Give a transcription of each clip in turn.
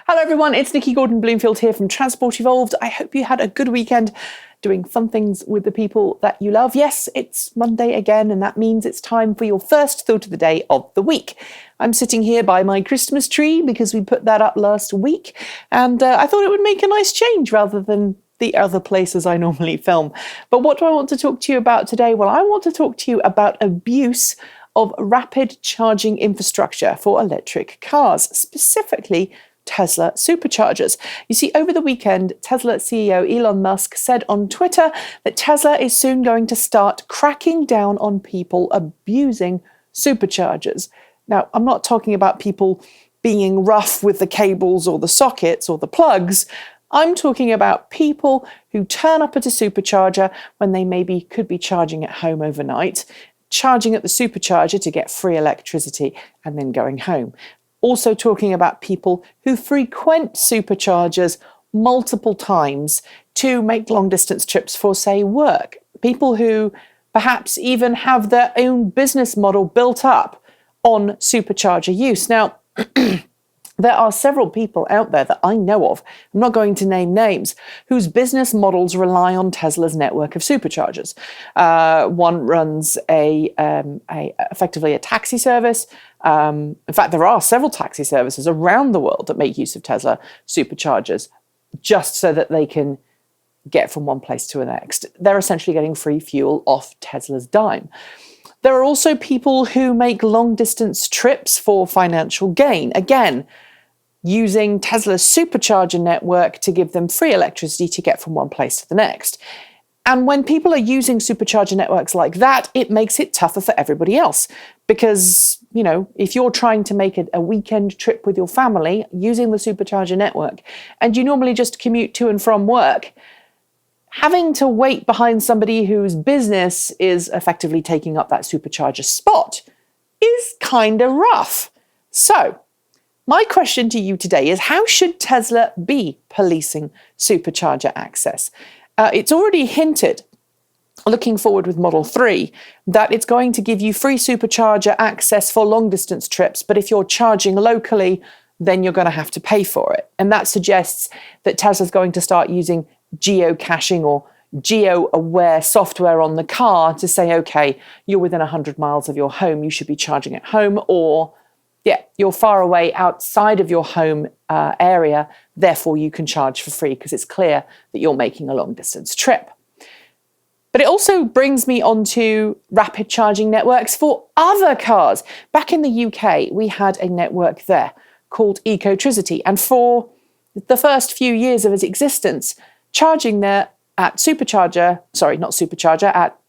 Hello everyone, it's Nikki Gordon-Bloomfield here from Transport Evolved. I hope you had a good weekend doing fun things with the people that you love. Yes, it's Monday again, and that means it's time for your first thought of the day of the week. I'm sitting here by my Christmas tree because we put that up last week, and I thought it would make a nice change rather than the other places I normally film. But what do I want to talk to you about today? Well, I want to talk to you about abuse of rapid charging infrastructure for electric cars, specifically Tesla superchargers. You see, over the weekend, Tesla CEO Elon Musk said on Twitter that Tesla is soon going to start cracking down on people abusing superchargers. Now, I'm not talking about people being rough with the cables or the sockets or the plugs. I'm talking about people who turn up at a supercharger when they maybe could be charging at home overnight, charging at the supercharger to get free electricity and then going home. Also talking about people who frequent superchargers multiple times to make long distance trips for, say, work. People who perhaps even have their own business model built up on supercharger use. Now, there are several people out there that I know of, I'm not going to name names, whose business models rely on Tesla's network of superchargers. One runs effectively a taxi service. In fact, there are several taxi services around the world that make use of Tesla superchargers just so that they can get from one place to the next. They're essentially getting free fuel off Tesla's dime. There are also people who make long-distance trips for financial gain, again, using Tesla's supercharger network to give them free electricity to get from one place to the next. And when people are using supercharger networks like that, it makes it tougher for everybody else. Because, you know, if you're trying to make a weekend trip with your family using the supercharger network, and you normally just commute to and from work, having to wait behind somebody whose business is effectively taking up that supercharger spot is kind of rough. So, my question to you today is, how should Tesla be policing supercharger access? It's already hinted, looking forward with Model 3, that it's going to give you free supercharger access for long-distance trips, but if you're charging locally, then you're going to have to pay for it. And that suggests that Tesla's going to start using geocaching or geo-aware software on the car to say, okay, you're within 100 miles of your home, you should be charging at home, or you're far away outside of your home area, therefore you can charge for free because it's clear that you're making a long distance trip. But it also brings me onto rapid charging networks for other cars. Back in the UK, we had a network there called Ecotricity, and for the first few years of its existence, charging there at at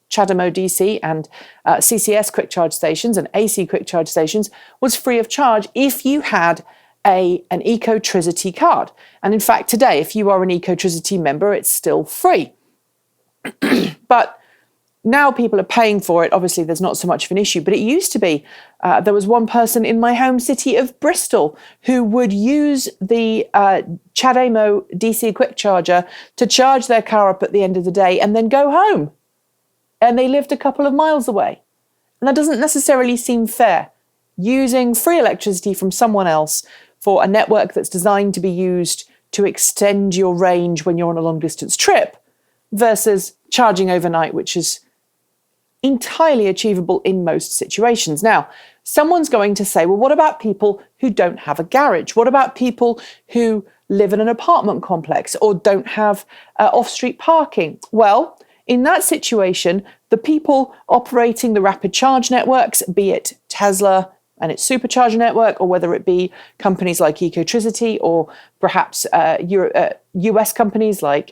CHAdeMO DC and CCS quick charge stations and AC quick charge stations was free of charge if you had an Ecotricity card. And in fact, today, if you are an Ecotricity member, it's still free. But now people are paying for it. Obviously, there's not so much of an issue, but it used to be. There was one person in my home city of Bristol who would use the CHAdeMO DC quick charger to charge their car up at the end of the day and then go home. And they lived a couple of miles away. And that doesn't necessarily seem fair. Using free electricity from someone else for a network that's designed to be used to extend your range when you're on a long distance trip versus charging overnight, which is entirely achievable in most situations. Now, someone's going to say, well, what about people who don't have a garage? What about people who live in an apartment complex or don't have off-street parking? Well, in that situation, the people operating the rapid charge networks, be it Tesla and its supercharger network, or whether it be companies like Ecotricity or perhaps US companies like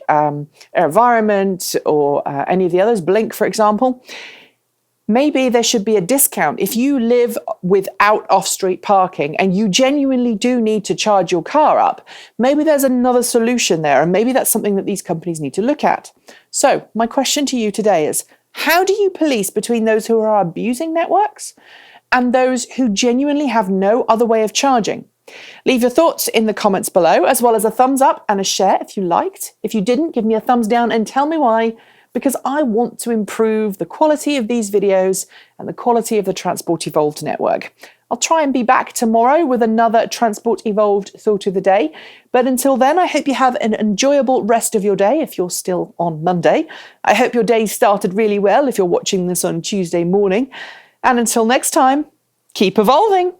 Environment or any of the others, Blink, for example, maybe there should be a discount. If you live without off-street parking and you genuinely do need to charge your car up, maybe there's another solution there, and maybe that's something that these companies need to look at. So my question to you today is, how do you police between those who are abusing networks and those who genuinely have no other way of charging? Leave your thoughts in the comments below, as well as a thumbs up and a share if you liked. If you didn't, give me a thumbs down and tell me why, because I want to improve the quality of these videos and the quality of the Transport Evolved network. I'll try and be back tomorrow with another Transport Evolved Thought of the Day. But until then, I hope you have an enjoyable rest of your day if you're still on Monday. I hope your day started really well if you're watching this on Tuesday morning. And until next time, keep evolving.